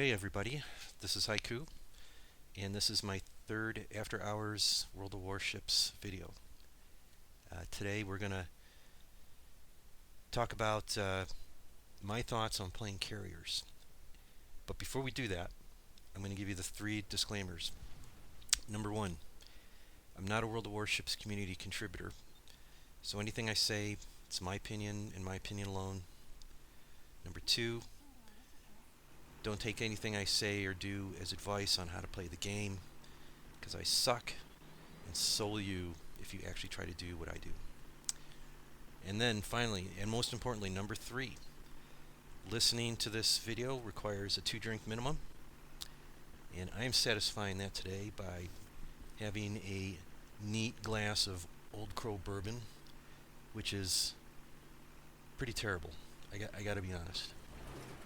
Hey everybody, this is Haiku, and this is my third After Hours World of Warships video. Today we're going to talk about my thoughts on playing carriers. But before we do that, I'm going to give you the three disclaimers. Number one, I'm not a World of Warships community contributor, so anything I say, it's my opinion and my opinion alone. Number two, don't take anything I say or do as advice on how to play the game, because I suck, and so will you if you actually try to do what I do. And then finally, and most importantly, number three, listening to this video requires a 2-drink minimum, and I am satisfying that today by having a neat glass of Old Crow bourbon, which is pretty terrible. I got to be honest.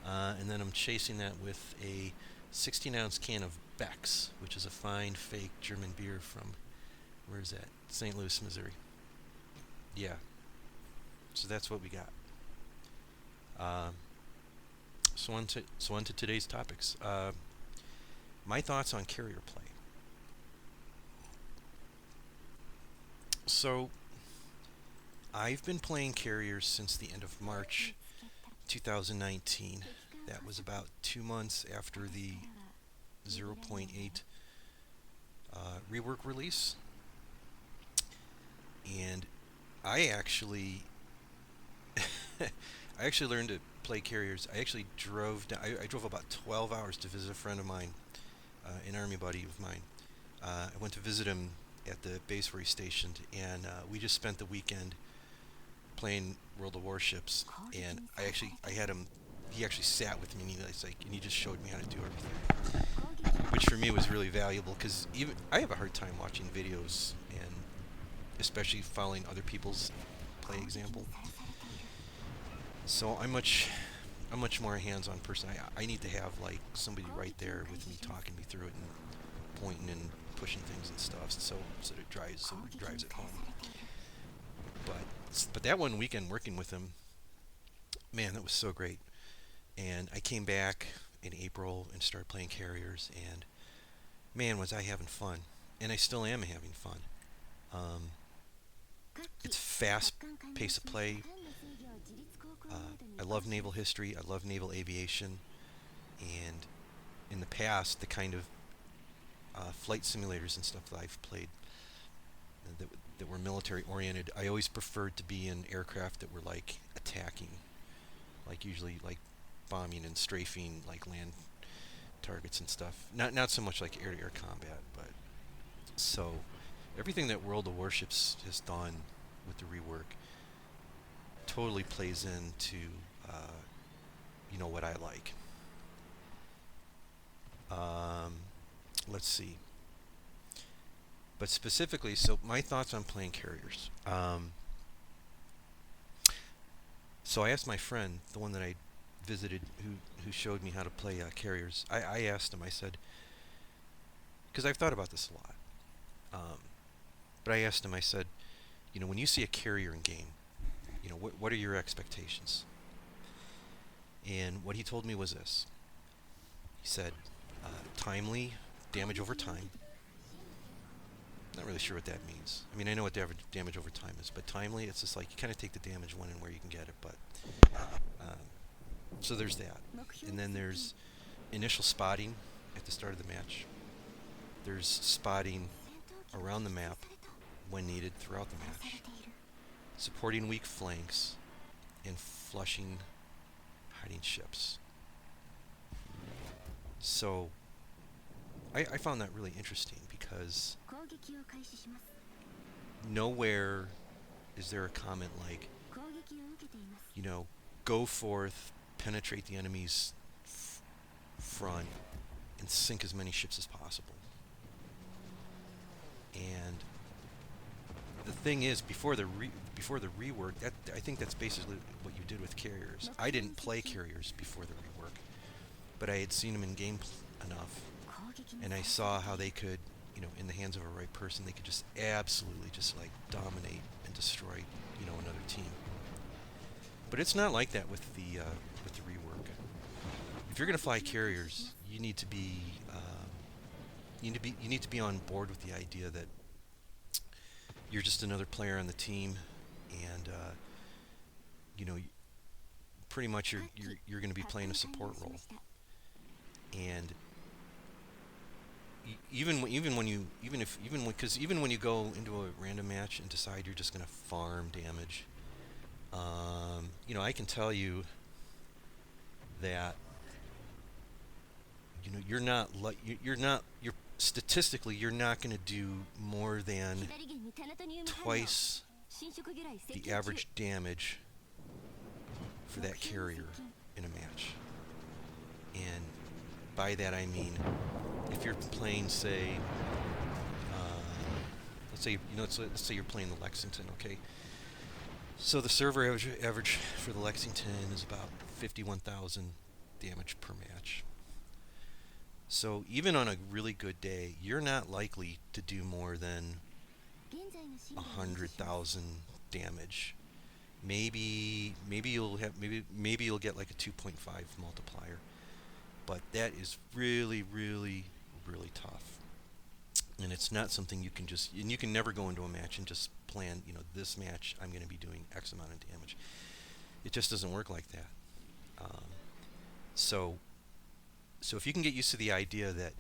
And then I'm chasing that with a 16-ounce can of Beck's, which is a fine, fake German beer from, where is that? St. Louis, Missouri. Yeah. So that's what we got. So on to today's topics. My thoughts on carrier play. So I've been playing carriers since the end of March 2019. That was about 2 months after the 0.8 rework release. And I actually I actually learned to play carriers. I actually drove down, I drove about 12 hours to visit a friend of mine, an army buddy of mine. I went to visit him at the base where he's stationed, and we just spent the weekend playing World of Warships. And I had him. He actually sat with me, and he just showed me how to do everything, which for me was really valuable, because even I have a hard time watching videos, and especially following other people's play example. So I'm much more a hands-on person. I need to have like somebody right there with me, talking me through it and pointing and pushing things and stuff, so it drives it home. But that one weekend working with him, man, that was so great. And I came back in April and started playing carriers, and man, was I having fun. And I still am having fun. It's fast pace of play. I love naval history. I love naval aviation. And in the past, the kind of flight simulators and stuff that I've played that were military oriented, I always preferred to be in aircraft that were like attacking, like usually like bombing and strafing like land targets and stuff. Not so much like air-to-air combat, but so everything that World of Warships has done with the rework totally plays into what I like. Let's see. But specifically, so my thoughts on playing carriers. So I asked my friend, the one that I visited, who showed me how to play carriers. I asked him. I said, because I've thought about this a lot. But I asked him. I said, when you see a carrier in game, what are your expectations? And what he told me was this. He said, timely, damage over time. Not really sure what that means. I mean, I know what damage over time is, but timely, it's just like you kind of take the damage when and where you can get it. But so there's that. And then there's initial spotting at the start of the match. There's spotting around the map when needed throughout the match. Supporting weak flanks and flushing hiding ships. So I found that really interesting, because nowhere is there a comment like, go forth, penetrate the enemy's front, and sink as many ships as possible. And the thing is, before the rework, I think that's basically what you did with carriers. I didn't play carriers before the rework, but I had seen them in game enough, and I saw how they could, in the hands of a right person, they could just absolutely just like dominate and destroy, another team. But it's not like that with the rework. if you're going to fly carriers, you need to be you need to be on board with the idea that you're just another player on the team, and you know pretty much you're going to be playing a support role. And even when you go into a random match and decide you're just going to farm damage, I can tell you that you're statistically you're not going to do more than twice the average damage for that carrier in a match. And by that I mean, if you're playing, say, let's say you're playing the Lexington, okay? So the server average for the Lexington is about 51,000 damage per match. So even on a really good day, you're not likely to do more than 100,000 damage. Maybe you'll get like a 2.5 multiplier, but that is really, really, really tough. And it's not something you can never go into a match and just plan, this match I'm going to be doing X amount of damage. It just doesn't work like that. Um, so, so if you can get used to the idea that,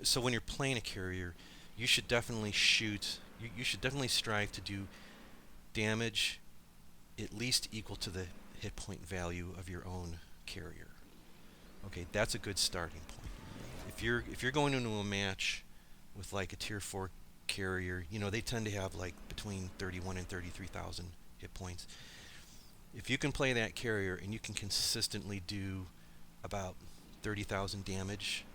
so when you're playing a carrier, you should definitely you should definitely strive to do damage at least equal to the hit point value of your own carrier. Okay, that's a good starting point. If you're going into a match with like a tier 4 carrier, they tend to have like between 31 and 33,000 hit points. If you can play that carrier and you can consistently do about 30,000 damage,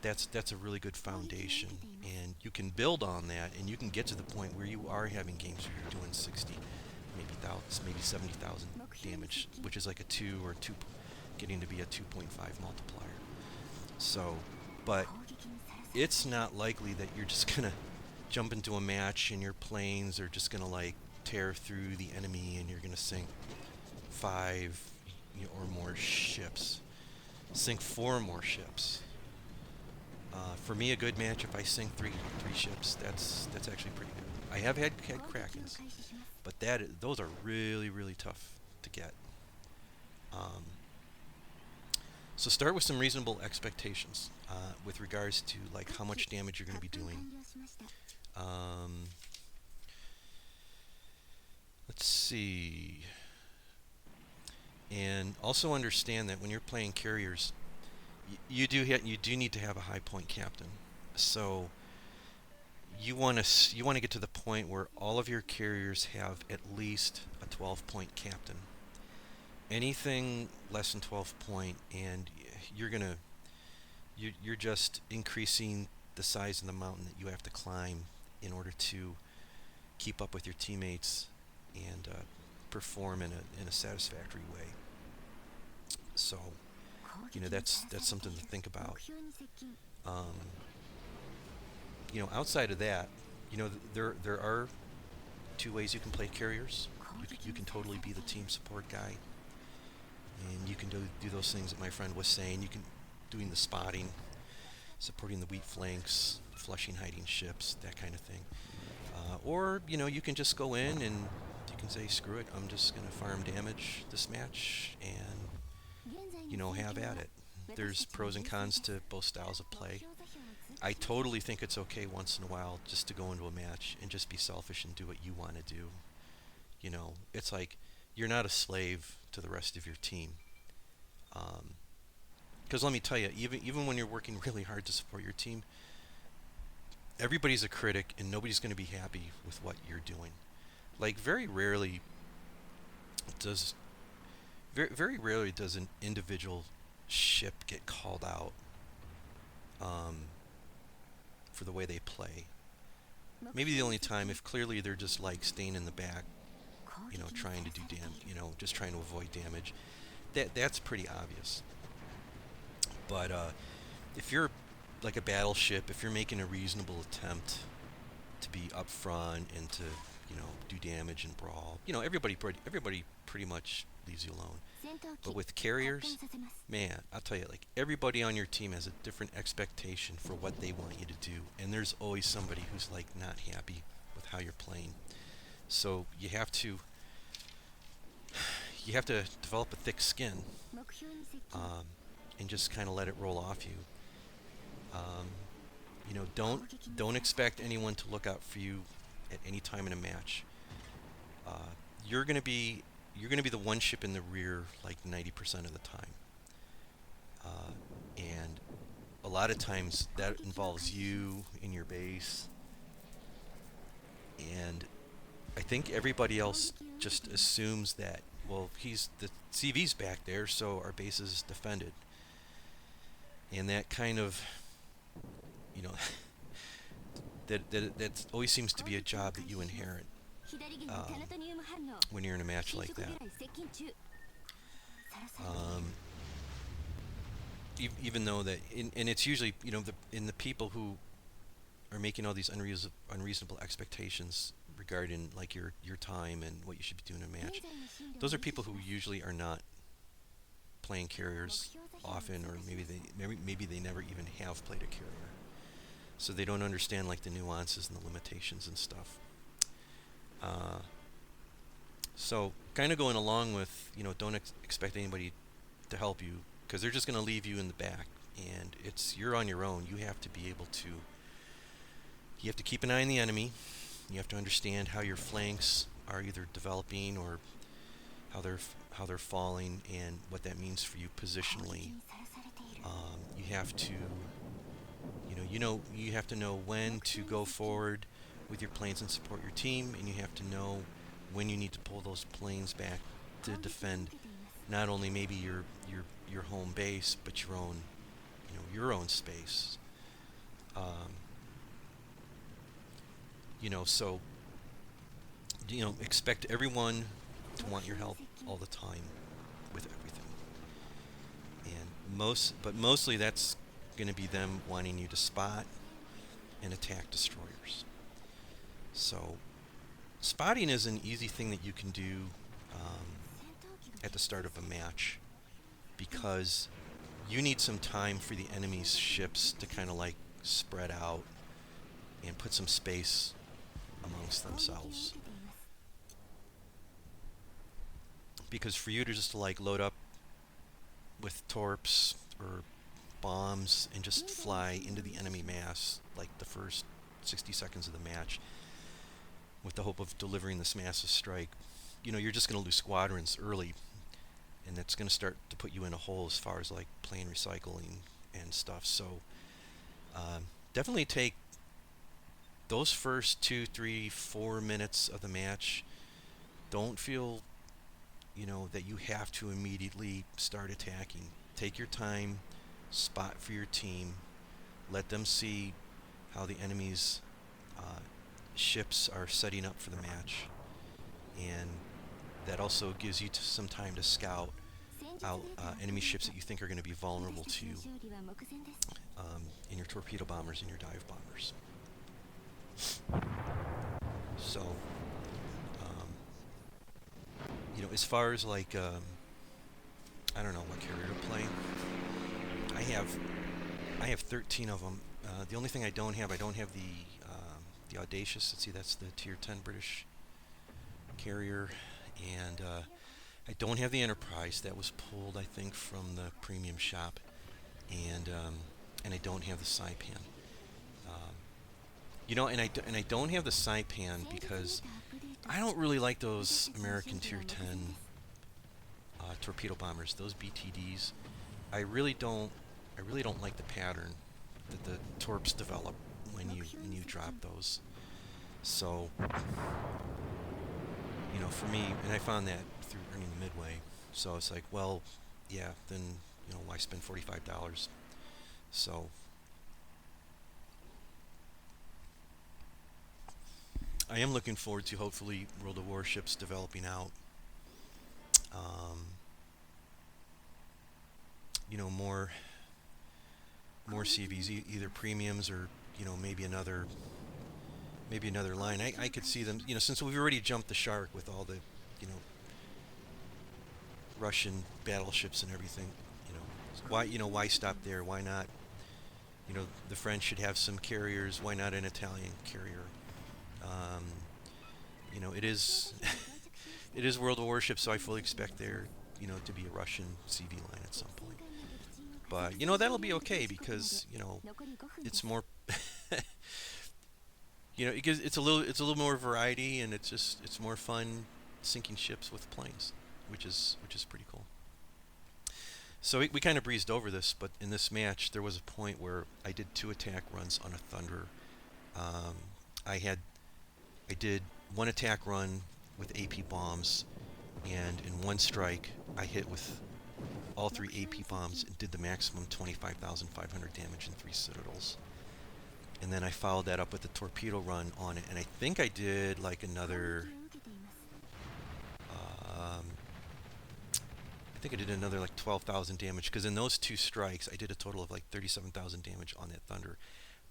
that's a really good foundation, and you can build on that, and you can get to the point where you are having games where you're doing 60, maybe 70,000 damage, which is like a 2 or 2, getting to be a 2.5 multiplier. So, but it's not likely that you're just gonna jump into a match and your planes are just gonna like tear through the enemy and you're gonna sink 5 or more ships, sink 4 more ships. For me, a good match, if I sink three ships, that's actually pretty good. I have had Krakens, but those are really, really tough to get. Um, so start with some reasonable expectations with regards to like how much damage you're going to be doing. Um, let's see. And also understand that when you're playing carriers, you do need to have a high point captain. So you want to get to the point where all of your carriers have at least a 12-point captain. Anything less than 12 point, and you're just increasing the size of the mountain that you have to climb in order to keep up with your teammates and perform in a satisfactory way. So that's something to think about. Um, outside of that, there are 2 ways you can play carriers. You can totally be the team support guy, and you can do those things that my friend was saying. You can doing the spotting, supporting the weak flanks, flushing hiding ships, that kind of thing. Or you can just go in and you can say, screw it, I'm just going to farm damage this match and have at it. There's pros and cons to both styles of play. I totally think it's okay once in a while just to go into a match and just be selfish and do what you want to do. It's like you're not a slave to the rest of your team. Because let me tell you, even when you're working really hard to support your team, everybody's a critic and nobody's going to be happy with what you're doing. Like does very rarely does an individual ship get called out for the way they play. Maybe the only time, if clearly they're just like staying in the back, trying to do just trying to avoid damage. That's pretty obvious. But if you're like a battleship, if you're making a reasonable attempt to be upfront and to do damage and brawl, everybody pretty much leaves you alone. But with carriers, man, I'll tell you, like everybody on your team has a different expectation for what they want you to do, and there's always somebody who's like not happy with how you're playing. So you have to develop a thick skin, um, and just kind of let it roll off you. Um, don't expect anyone to look out for you at any time in a match. Uh, you're gonna be you're gonna be the one ship in the rear like 90% of the time, uh, and a lot of times that involves you in your base, and I think everybody else just assumes that, well, he's the CV's back there, so our base is defended, and that kind of, you know, that always seems to be a job that you inherit, um, when you're in a match like that. Um, Even though that, and it's usually, in the people who are making all these unreasonable expectations regarding like your time and what you should be doing in a match. Those are people who usually are not playing carriers often, or maybe they never even have played a carrier, so they don't understand like the nuances and the limitations and stuff. Uh, so kind of going along with, don't expect anybody to help you, because they're just going to leave you in the back, and you're on your own. You have to keep an eye on the enemy. You have to understand how your flanks are either developing or how they're falling, and what that means for you positionally. You have to you have to know when to go forward with your planes and support your team, and you have to know when you need to pull those planes back to defend not only maybe your home base, but your own space. Um, so expect everyone to want your help all the time with everything, and mostly that's going to be them wanting you to spot and attack destroyers. So spotting is an easy thing that you can do, um, at the start of a match, because you need some time for the enemy's ships to kind of like spread out and put some space amongst themselves. Because for you to just like load up with torps or bombs and just fly into the enemy mass like the first 60 seconds of the match with the hope of delivering this massive strike, you're just going to lose squadrons early, and that's going to start to put you in a hole as far as like plane recycling and stuff. So definitely take those first 2, 3, 4 minutes of the match. Don't feel that you have to immediately start attacking. Take your time, spot for your team, let them see how the enemy's ships are setting up for the match, and that also gives you some time to scout out enemy ships that you think are going to be vulnerable to you, in your torpedo bombers and your dive bombers. So, as far as like, I don't know what carrier to play. I have 13 of them. The only thing I don't have the Audacious. Let's see, that's the Tier 10 British carrier, and I don't have the Enterprise. That was pulled, I think, from the premium shop, and I don't have the Saipan. And I don't have the Saipan because I don't really like those American Tier 10 torpedo bombers. Those BTDs, I really don't. I really don't like the pattern that the torps develop when you drop those. So, for me, and I found that through earning the Midway. So it's like, well, yeah, then why spend $45? So I am looking forward to hopefully World of Warships developing out, um, more CVs, either premiums or maybe another line. I could see them, since we've already jumped the shark with all the, you know, Russian battleships and everything. You know, why stop there? Why not? The French should have some carriers. Why not an Italian carrier? Um, it is it is World of Warship, so I fully expect there to be a Russian CV line at some point. But that'll be okay because it's more it's a little more variety, and it's more fun sinking ships with planes, which is pretty cool. So we kind of breezed over this, but in this match there was a point where I did two attack runs on a Thunder. Um, I had I did one attack run with AP bombs, and in one strike I hit with all three AP bombs and did the maximum 25,500 damage in three citadels. And then I followed that up with a torpedo run on it, and I think I did like another. Um, I think I did another like 12,000 damage because in those two strikes I did a total of like 37,000 damage on that Thunder,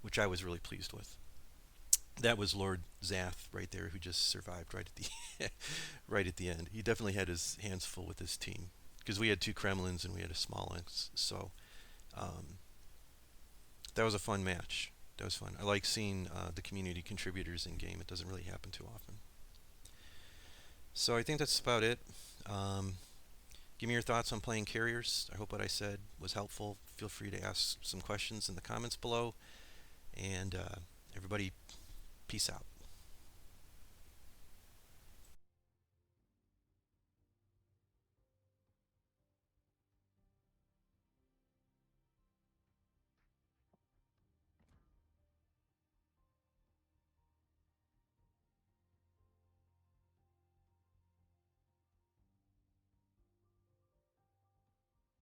which I was really pleased with. That was Lord Zath right there, who just survived right at the right at the end. He definitely had his hands full with his team because we had two Kremlins and we had a Smolensk. So um, that was a fun match. That was fun. I like seeing the community contributors in game. It doesn't really happen too often. So I think that's about it. Um, Give me your thoughts on playing carriers. I hope what I said was helpful. Feel free to ask some questions in the comments below. And everybody, peace out.